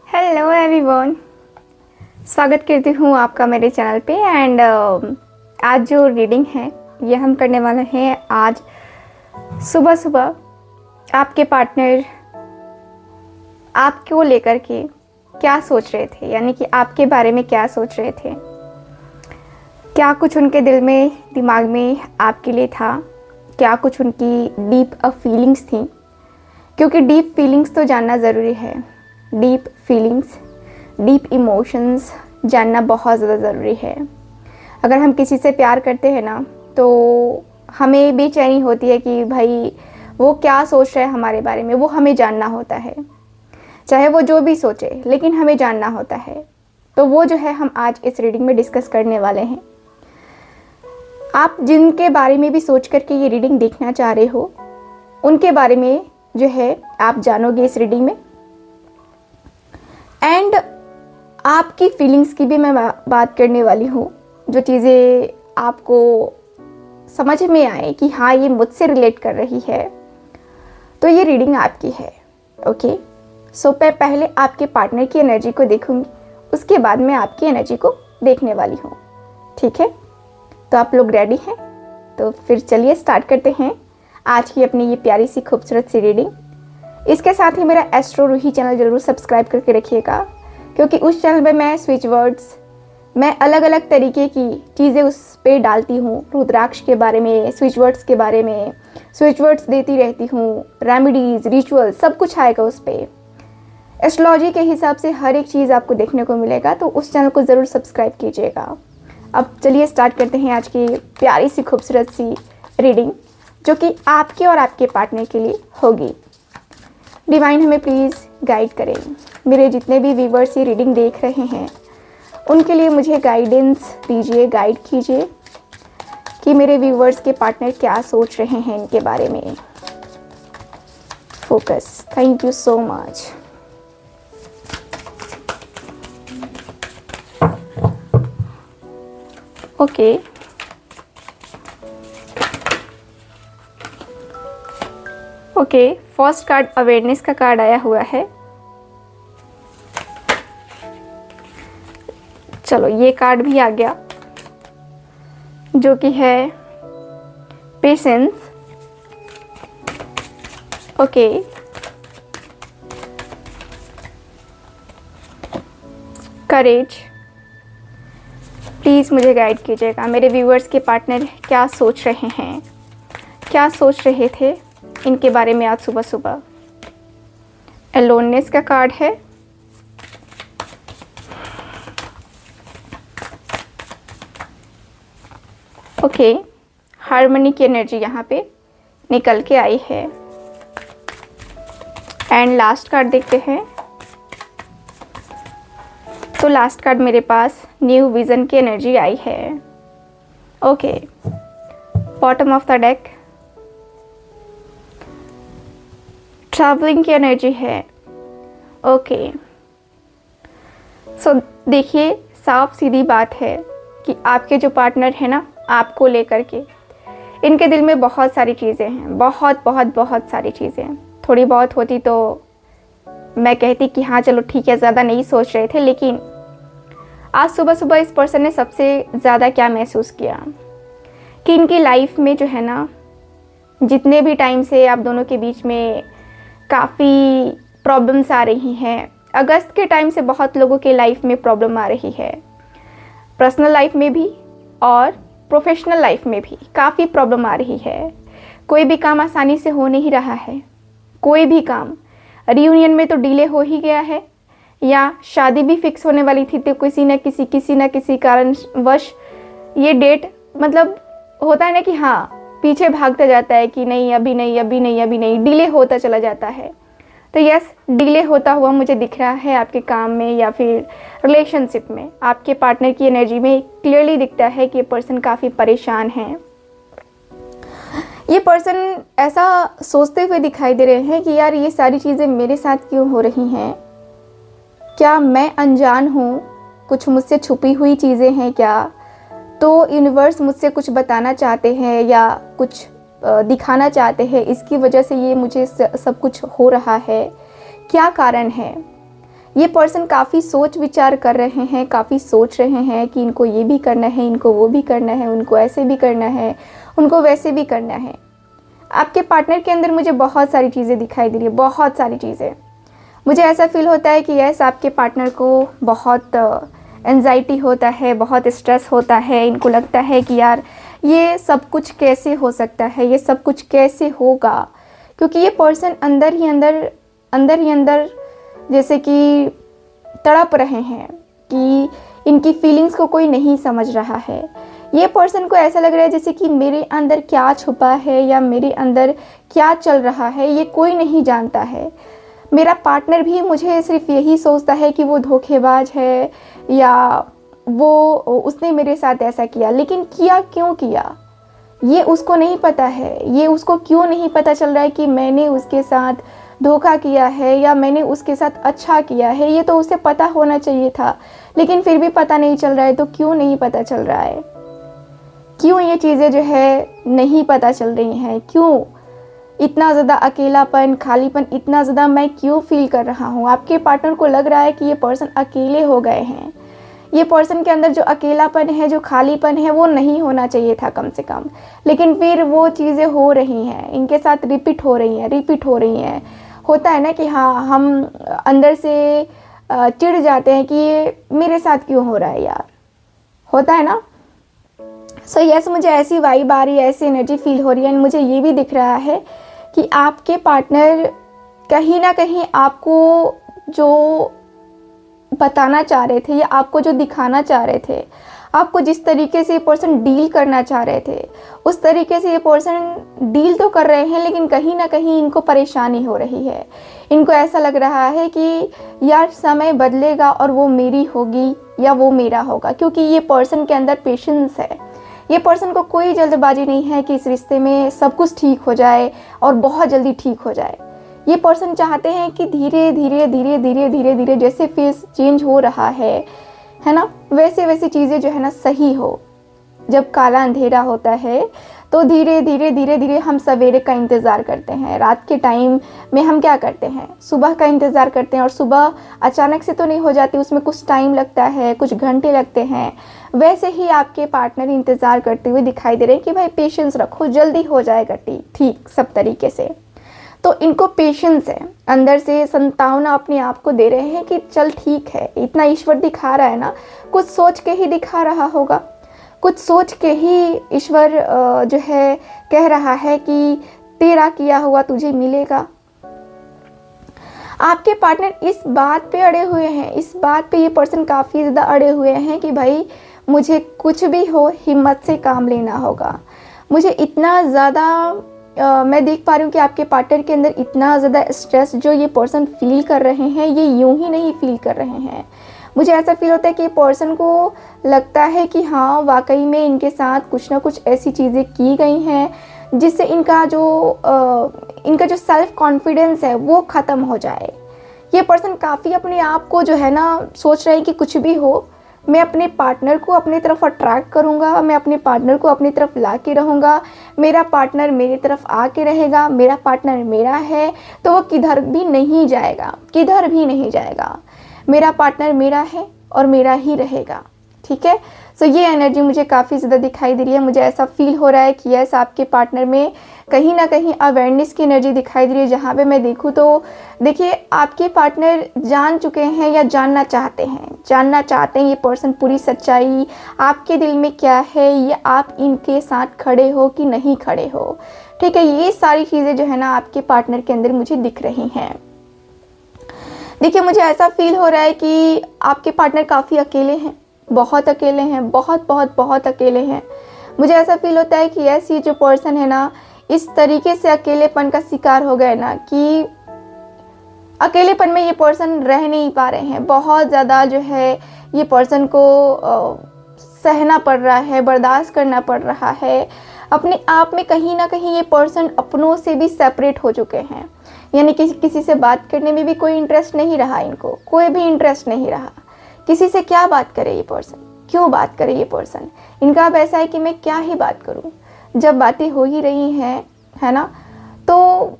Hello everyone, स्वागत करती हूँ आपका मेरे चैनल पे। एंड आज जो रीडिंग है ये हम करने वाले हैं। आज सुबह सुबह आपके पार्टनर आपको लेकर के क्या सोच रहे थे, यानी कि आपके बारे में क्या सोच रहे थे, क्या कुछ उनके दिल में दिमाग में आपके लिए था, क्या कुछ उनकी डीप फीलिंग्स थी, क्योंकि डीप फीलिंग्स तो जानना ज़रूरी है। डीप फीलिंग्स, डीप इमोशंस जानना बहुत ज़्यादा ज़रूरी है। अगर हम किसी से प्यार करते हैं ना, तो हमें बेचैनी होती है कि भाई वो क्या सोच रहा है हमारे बारे में, वो हमें जानना होता है। चाहे वो जो भी सोचे, लेकिन हमें जानना होता है। तो वो जो है हम आज इस रीडिंग में डिस्कस करने वाले हैं। आप जिनके बारे में भी सोच करके ये रीडिंग देखना चाह रहे हो, उनके बारे में जो है आप जानोगे इस रीडिंग में। एंड आपकी फीलिंग्स की भी मैं बात करने वाली हूँ, जो चीज़ें आपको समझ में आए कि हाँ ये मुझसे रिलेट कर रही है, तो ये रीडिंग आपकी है। ओके, सो मैं पहले आपके पार्टनर की एनर्जी को देखूंगी, उसके बाद मैं आपकी एनर्जी को देखने वाली हूँ। ठीक है, तो आप लोग रेडी हैं? तो फिर चलिए स्टार्ट करते हैं आज की अपनी ये प्यारी सी खूबसूरत सी रीडिंग। इसके साथ ही मेरा एस्ट्रो रूही चैनल ज़रूर सब्सक्राइब करके रखिएगा, क्योंकि उस चैनल पे मैं स्विच वर्ड्स, मैं अलग अलग तरीके की चीज़ें उस पर डालती हूँ। रुद्राक्ष के बारे में, स्विच वर्ड्स के बारे में स्विच वर्ड्स देती रहती हूँ, रेमेडीज़, रिचुअल, सब कुछ आएगा उस पर। एस्ट्रोलॉजी के हिसाब से हर एक चीज़ आपको देखने को मिलेगा, तो उस चैनल को ज़रूर सब्सक्राइब कीजिएगा। अब चलिए स्टार्ट करते हैं आज की प्यारी सी खूबसूरत सी रीडिंग, जो कि आपके और आपके पार्टनर के लिए होगी। डिवाइन हमें प्लीज़ गाइड करें। मेरे जितने भी व्यूवर्स ये रीडिंग देख रहे हैं, उनके लिए मुझे गाइडेंस दीजिए, गाइड कीजिए कि मेरे व्यूवर्स के पार्टनर क्या सोच रहे हैं इनके बारे में। Focus, thank you so much. Okay, okay, first card awareness का कार्ड आया हुआ है। चलो ये कार्ड भी आ गया, जो कि है पेशेंस। Okay, courage. प्लीज़ मुझे गाइड कीजिएगा, मेरे व्यूअर्स के पार्टनर क्या सोच रहे हैं, क्या सोच रहे थे इनके बारे में आज सुबह सुबह। अलोननेस का कार्ड है। ओके, हार्मनी की एनर्जी यहाँ पे निकल के आई है। एंड लास्ट कार्ड देखते हैं। तो लास्ट कार्ड मेरे पास न्यू विजन की एनर्जी आई है। Okay, bottom of the deck travelling की एनर्जी है। ओके, सो देखिए, साफ सीधी बात है कि आपके जो पार्टनर है ना, आपको लेकर के इनके दिल में बहुत सारी चीज़ें हैं, बहुत बहुत बहुत सारी चीज़ें। थोड़ी बहुत होती तो मैं कहती कि हाँ चलो ठीक है, ज़्यादा नहीं सोच रहे थे, लेकिन आज सुबह सुबह इस पर्सन ने सबसे ज़्यादा क्या महसूस किया कि इनकी लाइफ में जो है ना, जितने भी टाइम से आप दोनों के बीच में काफ़ी प्रॉब्लम्स आ रही हैं। अगस्त के टाइम से बहुत लोगों के लाइफ में प्रॉब्लम आ रही है, पर्सनल लाइफ में भी और प्रोफेशनल लाइफ में भी काफ़ी प्रॉब्लम आ रही है। कोई भी काम आसानी से हो नहीं रहा है, कोई भी काम। रियूनियन में तो डिले हो ही गया है, या शादी भी फिक्स होने वाली थी, तो किसी न किसी कारणवश ये डेट, मतलब होता है ना कि हाँ पीछे भागता जाता है कि नहीं अभी नहीं, अभी नहीं, अभी नहीं, डिले होता चला जाता है। तो यस, डिले होता हुआ मुझे दिख रहा है आपके काम में या फिर रिलेशनशिप में। आपके पार्टनर की एनर्जी में क्लियरली दिखता है कि ये पर्सन काफ़ी परेशान है। ये पर्सन ऐसा सोचते हुए दिखाई दे रहे हैं कि यार ये सारी चीज़ें मेरे साथ क्यों हो रही हैं, क्या मैं अनजान हूँ, कुछ मुझसे छुपी हुई चीज़ें हैं क्या, तो यूनिवर्स मुझसे कुछ बताना चाहते हैं या कुछ दिखाना चाहते हैं, इसकी वजह से ये मुझे सब कुछ हो रहा है। क्या कारण है? ये पर्सन काफ़ी सोच विचार कर रहे हैं, काफ़ी सोच रहे हैं कि इनको ये भी करना है, इनको वो भी करना है, उनको ऐसे भी करना है, उनको वैसे भी करना है। आपके पार्टनर के अंदर मुझे बहुत सारी चीज़ें दिखाई दे रही है, बहुत सारी चीज़ें। मुझे ऐसा फील होता है कि यस, आपके पार्टनर को बहुत एंजाइटी होता है, बहुत स्ट्रेस होता है। इनको लगता है कि यार ये सब कुछ कैसे हो सकता है, ये सब कुछ कैसे होगा, क्योंकि ये पर्सन अंदर ही अंदर जैसे कि तड़प रहे हैं कि इनकी फीलिंग्स को कोई नहीं समझ रहा है। ये पर्सन को ऐसा लग रहा है जैसे कि मेरे अंदर क्या छुपा है या मेरे अंदर क्या चल रहा है ये कोई नहीं जानता है। मेरा पार्टनर भी मुझे सिर्फ यही सोचता है कि वो धोखेबाज है या वो उसने मेरे साथ ऐसा किया, लेकिन किया क्यों किया ये उसको नहीं पता है। ये उसको क्यों नहीं पता चल रहा है कि मैंने उसके साथ धोखा किया है या मैंने उसके साथ अच्छा किया है। ये तो उसे पता होना चाहिए था, लेकिन फिर भी पता नहीं चल रहा है। तो क्यों नहीं पता चल रहा है, क्यों ये चीज़ें जो है नहीं पता चल रही हैं, क्यों इतना ज़्यादा अकेलापन, खालीपन इतना ज़्यादा मैं क्यों फील कर रहा हूँ। आपके पार्टनर को लग रहा है कि ये पर्सन अकेले हो गए हैं। ये पर्सन के अंदर जो अकेलापन है, जो खालीपन है, वो नहीं होना चाहिए था कम से कम, लेकिन फिर वो चीज़ें हो रही हैं, इनके साथ रिपीट हो रही हैं। होता है ना कि हाँ, हम अंदर से चिढ़ जाते हैं कि ये मेरे साथ क्यों हो रहा है यार, होता है ना। सो यस, मुझे ऐसी वाइब आ रही है, ऐसी एनर्जी फील हो रही है। मुझे ये भी दिख रहा है कि आपके पार्टनर कहीं ना कहीं आपको जो बताना चाह रहे थे या आपको जो दिखाना चाह रहे थे, आपको जिस तरीके से ये पर्सन डील करना चाह रहे थे, उस तरीके से ये पर्सन डील तो कर रहे हैं, लेकिन कहीं ना कहीं इनको परेशानी हो रही है। इनको ऐसा लग रहा है कि यार समय बदलेगा और वो मेरी होगी या वो मेरा होगा, क्योंकि ये पर्सन के अंदर पेशेंस है। ये पर्सन को कोई जल्दबाजी नहीं है कि इस रिश्ते में सब कुछ ठीक हो जाए और बहुत जल्दी ठीक हो जाए। ये पर्सन चाहते हैं कि धीरे धीरे जैसे फेस चेंज हो रहा है ना, वैसे वैसे चीज़ें जो है ना सही हो। जब काला अंधेरा होता है तो धीरे धीरे हम सवेरे का इंतज़ार करते हैं। रात के टाइम में हम क्या करते हैं, सुबह का इंतज़ार करते हैं, और सुबह अचानक से तो नहीं हो जाती, उसमें कुछ टाइम लगता है, कुछ घंटे लगते हैं। वैसे ही आपके पार्टनर इंतज़ार करते हुए दिखाई दे रहे हैं कि भाई पेशेंस रखो, जल्दी हो जाएगा ठीक सब तरीके से। तो इनको पेशेंस है, अंदर से संतावना अपने आप को दे रहे हैं कि चल ठीक है, इतना ईश्वर दिखा रहा है ना, कुछ सोच के ही दिखा रहा होगा, कुछ सोच के ही ईश्वर जो है कह रहा है कि तेरा किया हुआ तुझे मिलेगा। आपके पार्टनर इस बात पे अड़े हुए हैं, इस बात पे ये पर्सन काफ़ी ज़्यादा अड़े हुए हैं कि भाई मुझे कुछ भी हो हिम्मत से काम लेना होगा। मुझे इतना ज़्यादा मैं देख पा रही हूँ कि आपके पार्टनर के अंदर इतना ज़्यादा स्ट्रेस जो ये पर्सन फील कर रहे हैं, ये यूं ही नहीं फील कर रहे हैं। मुझे ऐसा फील होता है कि पर्सन को लगता है कि हाँ वाकई में इनके साथ कुछ ना कुछ ऐसी चीज़ें की गई हैं जिससे इनका जो सेल्फ कॉन्फिडेंस है वो ख़त्म हो जाए। ये पर्सन काफ़ी अपने आप को जो है ना सोच रहे हैं कि कुछ भी हो, मैं अपने पार्टनर को अपनी तरफ अट्रैक्ट करूँगा, मैं अपने पार्टनर को अपनी तरफ ला के रहूँगा, मेरा पार्टनर मेरी तरफ आके रहेगा, मेरा पार्टनर मेरा है तो वो किधर भी नहीं जाएगा, मेरा पार्टनर मेरा है और मेरा ही रहेगा। ठीक है, सो ये एनर्जी मुझे काफ़ी ज़्यादा दिखाई दे रही है। मुझे ऐसा फील हो रहा है कि यस, आपके पार्टनर में कहीं ना कहीं अवेयरनेस की एनर्जी दिखाई दे रही है। जहाँ पे मैं देखूँ तो देखिए, आपके पार्टनर जान चुके हैं या जानना चाहते हैं ये पर्सन पूरी सच्चाई आपके दिल में क्या है, ये आप इनके साथ खड़े हो कि नहीं खड़े हो। ठीक है, ये सारी चीज़ें जो है ना आपके पार्टनर के अंदर मुझे दिख रही हैं। देखिए, मुझे ऐसा फील हो रहा है कि आपके पार्टनर काफ़ी अकेले हैं, बहुत अकेले हैं, बहुत अकेले हैं। मुझे ऐसा फील होता है कि यस, ये जो पर्सन है ना इस तरीके से अकेलेपन का शिकार हो गए ना कि अकेलेपन में ये पर्सन रह नहीं पा रहे हैं। बहुत ज़्यादा जो है ये पर्सन को सहना पड़ रहा है, बर्दाश्त करना पड़ रहा है। अपने आप में कहीं ना कहीं ये पर्सन अपनों से भी सेपरेट हो चुके हैं, यानी कि किसी से बात करने में भी कोई इंटरेस्ट नहीं रहा, इनको कोई भी इंटरेस्ट नहीं रहा। किसी से क्या बात करे ये पर्सन, क्यों बात करे ये पर्सन, इनका अब ऐसा है कि मैं क्या ही बात करूं, जब बातें हो ही रही हैं, है ना। तो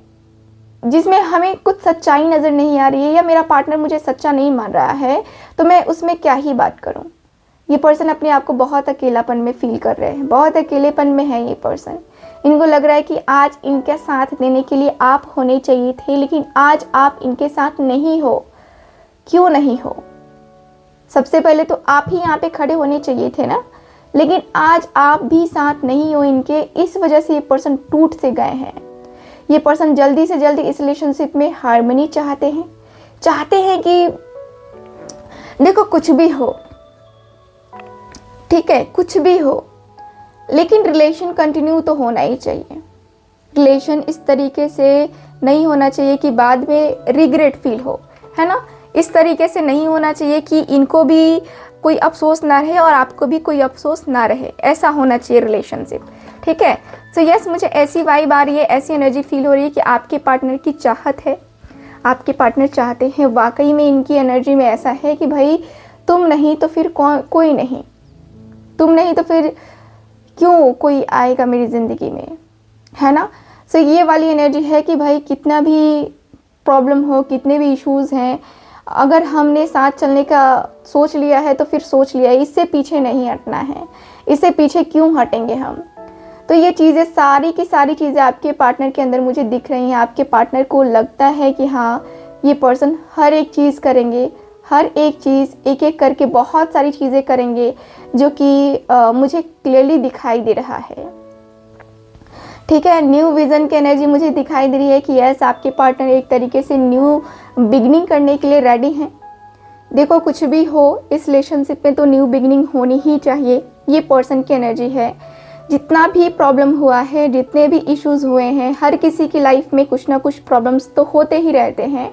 जिसमें हमें कुछ सच्चाई नज़र नहीं आ रही है, या मेरा पार्टनर मुझे सच्चा नहीं मान रहा है, तो मैं उसमें क्या ही बात करूं। ये पर्सन अपने आप को बहुत अकेलापन में फील कर रहे हैं, बहुत अकेलेपन में है ये पर्सन। इनको लग रहा है कि आज इनका साथ देने के लिए आप होने चाहिए थे, लेकिन आज आप इनके साथ नहीं हो। क्यों नहीं हो? सबसे पहले तो आप ही यहाँ पे खड़े होने चाहिए थे ना, लेकिन आज आप भी साथ नहीं हो इनके। इस वजह से ये पर्सन टूट से गए हैं। ये पर्सन जल्दी से जल्दी इस रिलेशनशिप में हार्मनी चाहते हैं कि देखो कुछ भी हो, ठीक है, कुछ भी हो, लेकिन रिलेशन कंटिन्यू तो होना ही चाहिए। रिलेशन इस तरीके से नहीं होना चाहिए कि बाद में रिग्रेट फील हो, है ना। इस तरीके से नहीं होना चाहिए कि इनको भी कोई अफसोस ना रहे और आपको भी कोई अफसोस ना रहे। ऐसा होना चाहिए रिलेशनशिप, ठीक है। सो यस, मुझे ऐसी वाइब आ रही है, ऐसी एनर्जी फील हो रही है कि आपके पार्टनर की चाहत है, आपके पार्टनर चाहते हैं। वाकई में इनकी एनर्जी में ऐसा है कि भाई तुम नहीं तो फिर कोई नहीं, तुम नहीं तो फिर क्यों कोई आएगा मेरी ज़िंदगी में, है ना। सो ये वाली एनर्जी है कि भाई कितना भी प्रॉब्लम हो, कितने भी इश्यूज़ हैं, अगर हमने साथ चलने का सोच लिया है तो फिर सोच लिया है, इससे पीछे नहीं हटना है। इससे पीछे क्यों हटेंगे हम। तो ये चीज़ें, सारी की सारी चीज़ें आपके पार्टनर के अंदर मुझे दिख रही हैं। आपके पार्टनर को लगता है कि हाँ, ये पर्सन हर एक चीज़ करेंगे, हर एक चीज़ एक एक करके बहुत सारी चीज़ें करेंगे, जो कि मुझे क्लियरली दिखाई दे रहा है, ठीक है। न्यू विज़न की एनर्जी मुझे दिखाई दे रही है कि यस, आपके पार्टनर एक तरीके से न्यू बिगनिंग करने के लिए रेडी हैं। देखो कुछ भी हो इस रिलेशनशिप में तो न्यू बिगनिंग होनी ही चाहिए। ये पर्सन की एनर्जी है। जितना भी प्रॉब्लम हुआ है, जितने भी इश्यूज़ हुए हैं, हर किसी की लाइफ में कुछ ना कुछ प्रॉब्लम्स तो होते ही रहते हैं।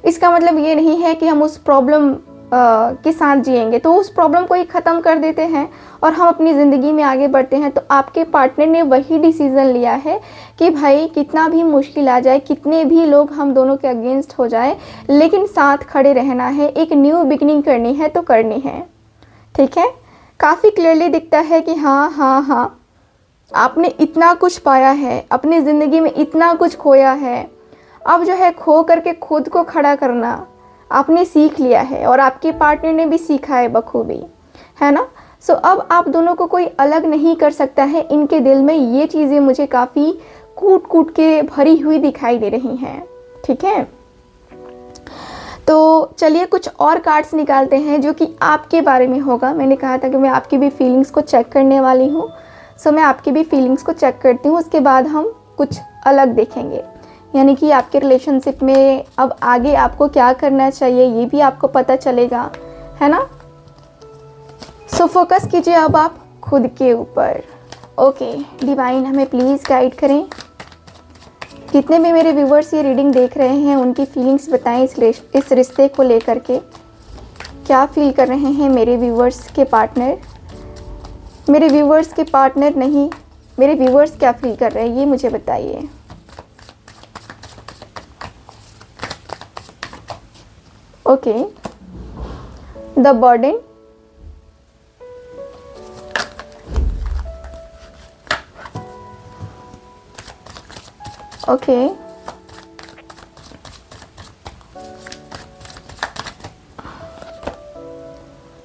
इसका मतलब ये नहीं है कि हम उस प्रॉब्लम के साथ जिएंगे, तो उस प्रॉब्लम को ही ख़त्म कर देते हैं और हम अपनी ज़िंदगी में आगे बढ़ते हैं। तो आपके पार्टनर ने वही डिसीज़न लिया है कि भाई कितना भी मुश्किल आ जाए, कितने भी लोग हम दोनों के अगेंस्ट हो जाए, लेकिन साथ खड़े रहना है, एक न्यू बिगनिंग करनी है तो करनी है, ठीक है। काफ़ी क्लियरली दिखता है कि हाँ हाँ हाँ, आपने इतना कुछ पाया है, अपनी ज़िंदगी में इतना कुछ खोया है, अब जो है खो करके खुद को खड़ा करना आपने सीख लिया है, और आपके पार्टनर ने भी सीखा है बखूबी, है ना। सो अब आप दोनों को कोई अलग नहीं कर सकता है। इनके दिल में ये चीज़ें मुझे काफ़ी कूट कूट के भरी हुई दिखाई दे रही हैं, ठीक है। तो चलिए कुछ और कार्ड्स निकालते हैं जो कि आपके बारे में होगा। मैंने कहा था कि मैं आपकी भी फीलिंग्स को चेक करने वाली हूँ। सो मैं आपकी भी फीलिंग्स को चेक करती हूँ, उसके बाद हम कुछ अलग देखेंगे, यानी कि आपके रिलेशनशिप में अब आगे आपको क्या करना चाहिए ये भी आपको पता चलेगा, है ना। सो फोकस कीजिए अब आप खुद के ऊपर। ओके डिवाइन, हमें प्लीज़ गाइड करें। जितने भी मेरे व्यूवर्स ये रीडिंग देख रहे हैं उनकी फीलिंग्स बताएं इस रिश्ते को लेकर के। क्या फील कर रहे हैं मेरे व्यूवर्स के पार्टनर, मेरे व्यूवर्स के पार्टनर नहीं, मेरे व्यूवर्स क्या फील कर रहे हैं ये मुझे बताइए। Okay, the burden, okay,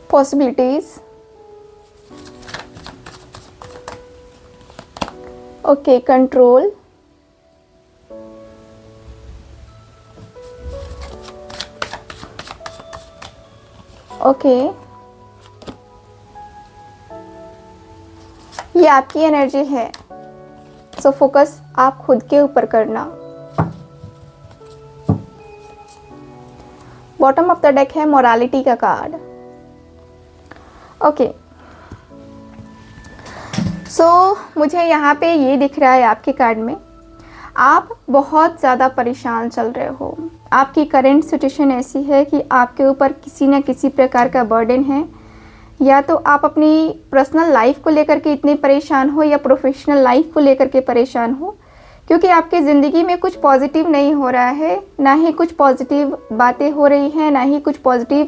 possibilities, okay, control, okay ये आपकी एनर्जी है। सो फोकस आप खुद के ऊपर करना। बॉटम ऑफ द डेक है मोरालिटी का कार्ड। ओके सो मुझे यहाँ पे ये दिख रहा है आपके कार्ड में, आप बहुत ज़्यादा परेशान चल रहे हो। आपकी करेंट सिचुएशन ऐसी है कि आपके ऊपर किसी न किसी प्रकार का बर्डन है, या तो आप अपनी पर्सनल लाइफ को लेकर के इतने परेशान हो या प्रोफेशनल लाइफ को लेकर के परेशान हो, क्योंकि आपकी ज़िंदगी में कुछ पॉजिटिव नहीं हो रहा है, ना ही कुछ पॉजिटिव बातें हो रही हैं, ना ही कुछ पॉजिटिव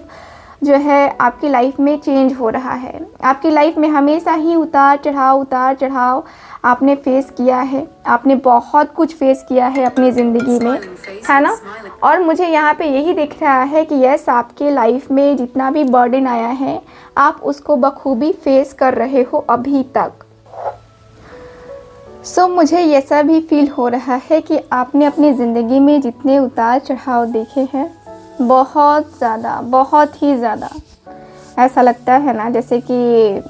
जो है आपकी लाइफ में चेंज हो रहा है। आपकी लाइफ में हमेशा ही उतार चढ़ाव आपने फेस किया है, आपने बहुत कुछ फेस किया है अपनी ज़िंदगी में, है ना। और मुझे यहाँ पे यही दिख रहा है कि यस, आपके लाइफ में जितना भी बर्डन आया है आप उसको बखूबी फेस कर रहे हो अभी तक। सो मुझे ऐसा भी फील हो रहा है कि आपने अपनी ज़िंदगी में जितने उतार चढ़ाव देखे हैं, बहुत ज़्यादा, बहुत ही ज़्यादा ऐसा लगता है ना जैसे कि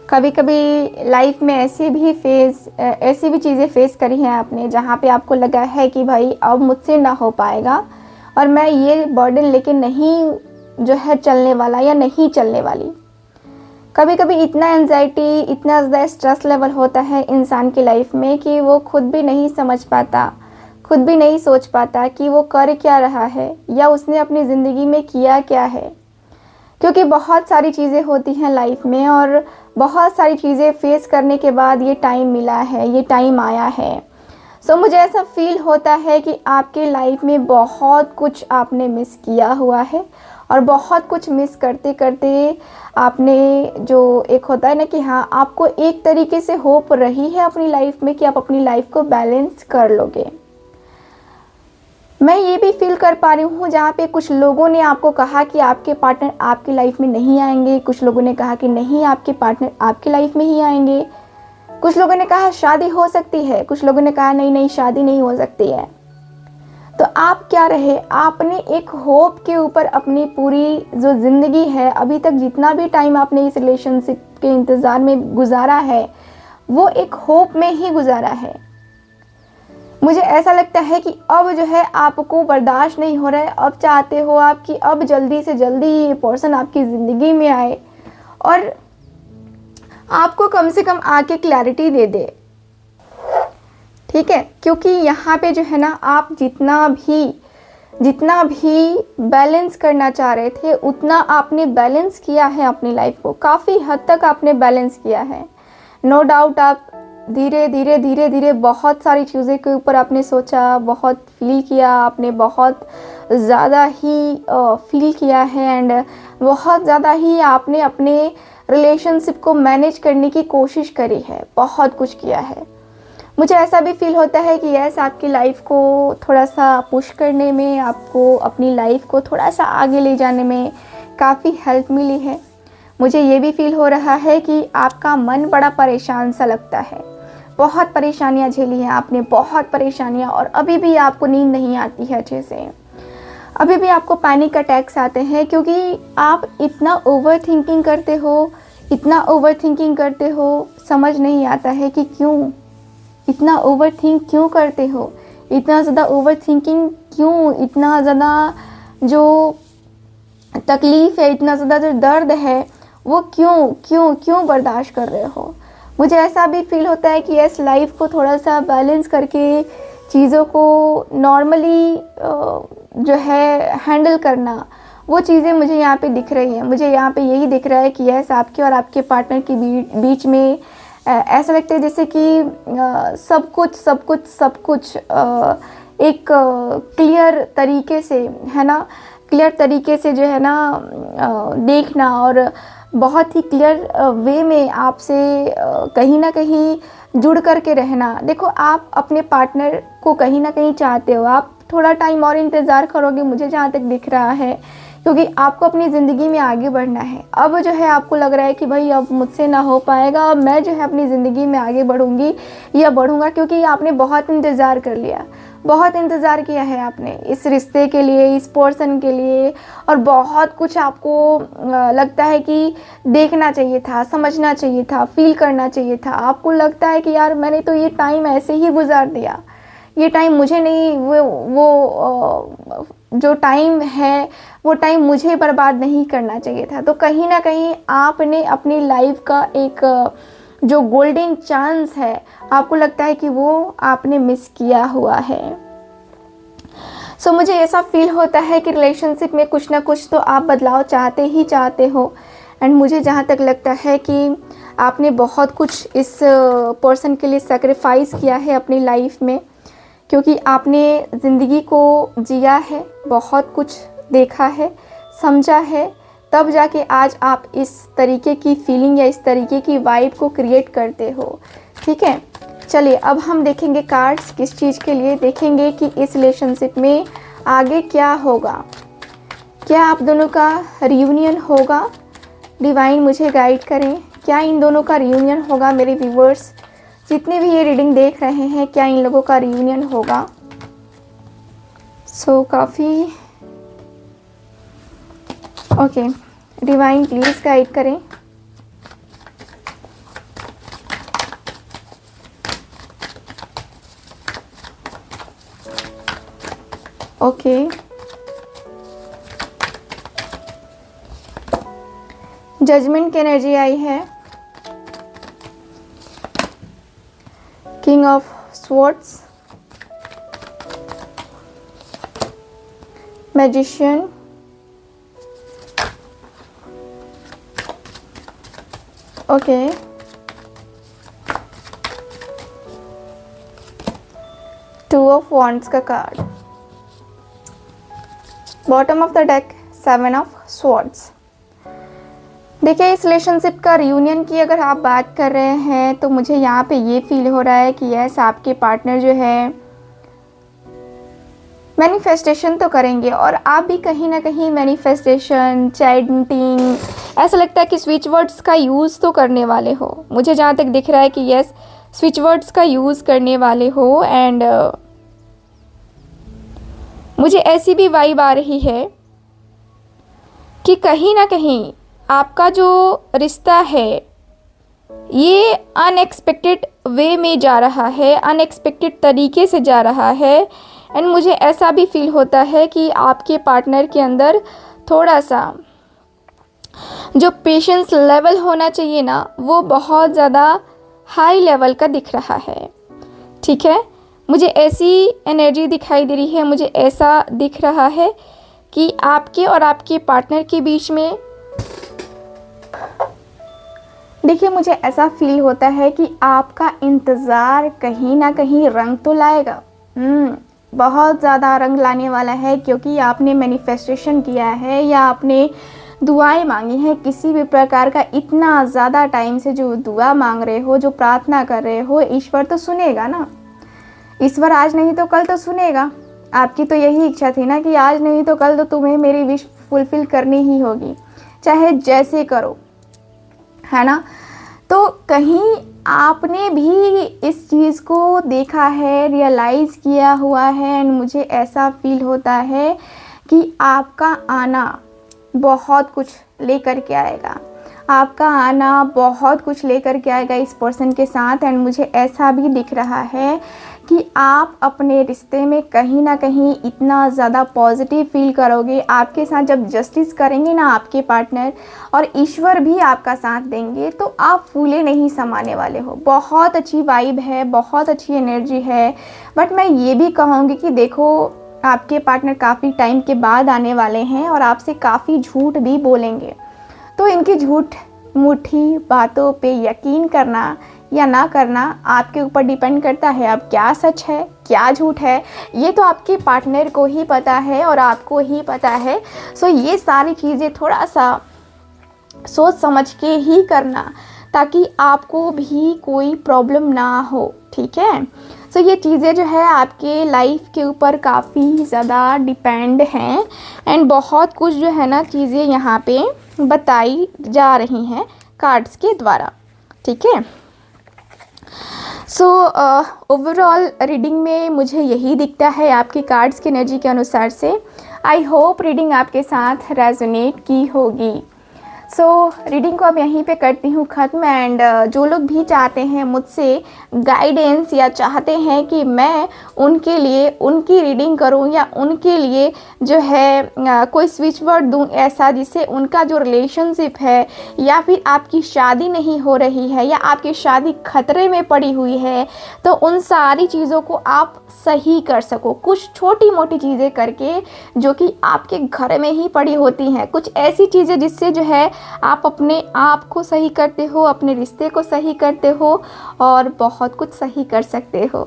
कभी कभी लाइफ में ऐसी भी चीज़ें फेस करी हैं आपने जहाँ पे आपको लगा है कि भाई अब मुझसे ना हो पाएगा और मैं ये बर्डन लेके नहीं जो है चलने वाला या नहीं चलने वाली। कभी कभी इतना एंजाइटी, इतना ज़्यादा स्ट्रेस लेवल होता है इंसान की लाइफ में कि वो खुद भी नहीं समझ पाता, खुद भी नहीं सोच पाता कि वो कर क्या रहा है या उसने अपनी ज़िंदगी में किया क्या है। क्योंकि बहुत सारी चीज़ें होती हैं लाइफ में और बहुत सारी चीज़ें फेस करने के बाद ये टाइम मिला है, ये टाइम आया है। सो मुझे ऐसा फील होता है कि आपके लाइफ में बहुत कुछ आपने मिस किया हुआ है और बहुत कुछ मिस करते करते आपने जो एक होता है ना कि हाँ, आपको एक तरीके से होप रही है अपनी लाइफ में कि आप अपनी लाइफ को बैलेंस कर लोगे। मैं ये भी फील कर पा रही हूँ जहाँ पे कुछ लोगों ने आपको कहा कि आपके पार्टनर आपकी लाइफ में नहीं आएंगे, कुछ लोगों ने कहा कि नहीं, आपके पार्टनर आपकी लाइफ में ही आएंगे, कुछ लोगों ने कहा शादी हो सकती है, कुछ लोगों ने कहा नहीं नहीं शादी नहीं हो सकती है। तो आप क्या रहे, आपने एक होप के ऊपर अपनी पूरी जो ज़िंदगी है, अभी तक जितना भी टाइम आपने इस रिलेशनशिप के इंतज़ार में गुजारा है वो एक होप में ही गुजारा है। मुझे ऐसा लगता है कि अब जो है आपको बर्दाश्त नहीं हो रहा है, अब चाहते हो आप कि अब जल्दी से जल्दी ये पर्सन आपकी ज़िंदगी में आए और आपको कम से कम आके क्लैरिटी दे दे, ठीक है। क्योंकि यहाँ पे जो है ना, आप जितना भी बैलेंस करना चाह रहे थे उतना आपने बैलेंस किया है अपनी लाइफ को, काफ़ी हद तक आपने बैलेंस किया है। नो डाउट आप धीरे धीरे बहुत सारी चीज़ों के ऊपर आपने सोचा, बहुत फील किया, आपने बहुत ज़्यादा ही फील किया है एंड बहुत ज़्यादा ही आपने अपने रिलेशनशिप को मैनेज करने की कोशिश करी है, बहुत कुछ किया है। मुझे ऐसा भी फील होता है कि यस, आपकी लाइफ को थोड़ा सा पुश करने में, आपको अपनी लाइफ को थोड़ा सा आगे ले जाने में काफ़ी हेल्प मिली है। मुझे ये भी फील हो रहा है कि आपका मन बड़ा परेशान सा लगता है, बहुत परेशानियां झेली हैं आपने, बहुत परेशानियां, और अभी भी आपको नींद नहीं आती है अच्छे से, अभी भी आपको पैनिक अटैक्स आते हैं क्योंकि आप इतना ओवर थिंकिंग करते हो, समझ नहीं आता है कि क्यों इतना ओवर थिंक क्यों करते हो, इतना ज़्यादा ओवर थिंकिंग क्यों, इतना ज़्यादा जो तकलीफ़ है, इतना ज़्यादा जो दर्द है वो क्यों बर्दाश्त कर रहे हो। मुझे ऐसा भी फील होता है कि इस लाइफ को थोड़ा सा बैलेंस करके चीज़ों को नॉर्मली जो है हैंडल करना, वो चीज़ें मुझे यहाँ पे दिख रही हैं। मुझे यहाँ पे यही दिख रहा है कि यस, आपके और आपके पार्टनर के बीच में ऐसा लगता है जैसे कि सब कुछ एक क्लियर तरीके से, है ना, क्लियर तरीके से जो है ना देखना और बहुत ही क्लियर वे में आपसे कहीं ना कहीं जुड़ करके रहना। देखो, आप अपने पार्टनर को कहीं ना कहीं चाहते हो, आप थोड़ा टाइम और इंतज़ार करोगे, मुझे जहाँ तक दिख रहा है, क्योंकि आपको अपनी ज़िंदगी में आगे बढ़ना है। अब जो है आपको लग रहा है कि भाई अब मुझसे ना हो पाएगा, अब मैं जो है अपनी ज़िंदगी में आगे बढ़ूँगी या बढ़ूँगा, क्योंकि आपने बहुत इंतज़ार कर लिया, बहुत इंतज़ार किया है आपने इस रिश्ते के लिए, इस पर्सन के लिए, और बहुत कुछ आपको लगता है कि देखना चाहिए था, समझना चाहिए था, फील करना चाहिए था। आपको लगता है कि यार मैंने तो ये टाइम ऐसे ही गुजार दिया, ये टाइम मुझे नहीं, वो जो टाइम है वो टाइम मुझे बर्बाद नहीं करना चाहिए था। तो कहीं ना कहीं आपने अपनी लाइफ का एक जो गोल्डन चांस है, आपको लगता है कि वो आपने मिस किया हुआ है। सो मुझे ऐसा फील होता है कि रिलेशनशिप में कुछ ना कुछ तो आप बदलाव चाहते हो एंड मुझे जहाँ तक लगता है कि आपने बहुत कुछ इस पर्सन के लिए सैक्रिफाइस किया है अपनी लाइफ में, क्योंकि आपने ज़िंदगी को जिया है, बहुत कुछ देखा है, समझा है, तब जाके आज आप इस तरीके की फीलिंग या इस तरीके की वाइब को क्रिएट करते हो। ठीक है, चलिए अब हम देखेंगे कार्ड्स किस चीज़ के लिए, देखेंगे कि इस रिलेशनशिप में आगे क्या होगा। क्या आप दोनों का रियूनियन होगा? डिवाइन मुझे गाइड करें, क्या इन दोनों का रियूनियन होगा? मेरे व्यूवर्स जितने भी ये रीडिंग देख रहे हैं, क्या इन लोगों का रियूनियन होगा? सो काफ़ी ओके, डिवाइन प्लीज़ गाइड करें। ओके, जजमेंट की एनर्जी आई है, king of swords, magician, okay, two of wands का card, bottom of the deck, seven of swords. देखिए इस रिलेशनशिप का रियूनियन की अगर आप बात कर रहे हैं तो मुझे यहाँ पे ये फील हो रहा है कि यस, आपके पार्टनर जो है मैनिफेस्टेशन तो करेंगे और आप भी कहीं ना कहीं मैनिफेस्टेशन, चैंटिंग, ऐसा लगता है कि स्विच वर्ड्स का यूज़ तो करने वाले हो। मुझे जहाँ तक दिख रहा है कि यस, स्विच वर्ड्स का यूज़ करने वाले हो। एंड मुझे ऐसी भी वाइब आ रही है कि कहीं ना कहीं आपका जो रिश्ता है ये अनएक्सपेक्टेड वे में जा रहा है, अनएक्सपेक्टेड तरीके से जा रहा है। एंड मुझे ऐसा भी फील होता है कि आपके पार्टनर के अंदर थोड़ा सा जो पेशेंस लेवल होना चाहिए ना, वो बहुत ज़्यादा हाई लेवल का दिख रहा है। ठीक है, मुझे ऐसी एनर्जी दिखाई दे रही है, मुझे ऐसा दिख रहा है कि आपके और आपके पार्टनर के बीच में, देखिए मुझे ऐसा फील होता है कि आपका इंतज़ार कहीं ना कहीं रंग तो लाएगा। बहुत ज़्यादा रंग लाने वाला है, क्योंकि आपने मैनिफेस्टेशन किया है या आपने दुआएं मांगी हैं किसी भी प्रकार का। इतना ज़्यादा टाइम से जो दुआ मांग रहे हो, जो प्रार्थना कर रहे हो, ईश्वर तो सुनेगा ना। ईश्वर आज नहीं तो कल तो सुनेगा। आपकी तो यही इच्छा थी ना कि आज नहीं तो कल तो तुम्हें मेरी विश फुलफिल करनी ही होगी, चाहे जैसे करो, है ना। तो कहीं आपने भी इस चीज़ को देखा है, रियलाइज़ किया हुआ है। एंड मुझे ऐसा फील होता है कि आपका आना बहुत कुछ लेकर के आएगा, आपका आना बहुत कुछ लेकर के आएगा इस पर्सन के साथ। एंड मुझे ऐसा भी दिख रहा है कि आप अपने रिश्ते में कहीं ना कहीं इतना ज़्यादा पॉजिटिव फील करोगे। आपके साथ जब जस्टिस करेंगे ना आपके पार्टनर, और ईश्वर भी आपका साथ देंगे, तो आप फूले नहीं समाने वाले हो। बहुत अच्छी वाइब है, बहुत अच्छी एनर्जी है। बट मैं ये भी कहूँगी कि देखो, आपके पार्टनर काफ़ी टाइम के बाद आने वाले हैं और आपसे काफ़ी झूठ भी बोलेंगे। तो इनकी झूठ मूठी बातों पे यकीन करना या ना करना आपके ऊपर डिपेंड करता है। अब क्या सच है, क्या झूठ है, ये तो आपके पार्टनर को ही पता है और आपको ही पता है। सो ये सारी चीज़ें थोड़ा सा सोच समझ के ही करना, ताकि आपको भी कोई प्रॉब्लम ना हो। ठीक है, सो ये चीज़ें जो है आपके लाइफ के ऊपर काफ़ी ज़्यादा डिपेंड हैं। एंड बहुत कुछ जो है ना चीज़ें यहाँ पे बताई जा रही हैं कार्ड्स के द्वारा। ठीक है, सो ओवरऑल रीडिंग में मुझे यही दिखता है आपके कार्ड्स की एनर्जी के अनुसार से। आई होप रीडिंग आपके साथ रेजोनेट की होगी। सो रीडिंग को अब यहीं पे करती हूँ ख़त्म। एंड जो लोग भी चाहते हैं मुझसे गाइडेंस या चाहते हैं कि मैं उनके लिए उनकी रीडिंग करूँ या उनके लिए जो है कोई स्विच वर्ड दूँ ऐसा जिससे उनका जो रिलेशनशिप है, या फिर आपकी शादी नहीं हो रही है या आपकी शादी खतरे में पड़ी हुई है, तो उन सारी चीज़ों को आप सही कर सको। कुछ छोटी मोटी चीज़ें करके जो कि आपके घर में ही पड़ी होती हैं, कुछ ऐसी चीज़ें जिससे जो है आप अपने आप को सही करते हो, अपने रिश्ते को सही करते हो और बहुत कुछ सही कर सकते हो।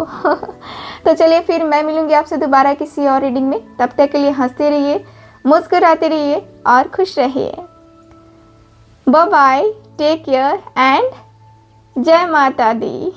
तो चलिए फिर मैं मिलूंगी आपसे दोबारा किसी और रीडिंग में। तब तक के लिए हंसते रहिए, मुस्कुराते रहिए और खुश रहिए। Bye bye, take care and जय माता दी।